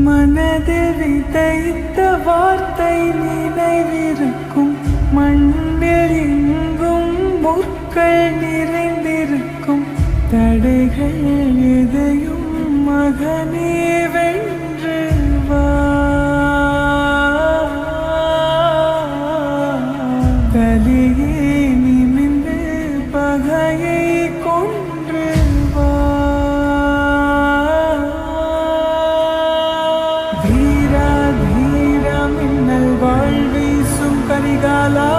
மனதில் விதைத்த வார்த்தை நினைவிருக்கும், மண்ணில் எங்கும் முற்கள் நிறைந்திருக்கும். தடைகள் எதையும் மகனே வென்று வா, தலையே நிமிர்ந்து பகையை கொன்று வா. தீரா தீரா மின்னல் வாழ்வீசும் கரிகாலா,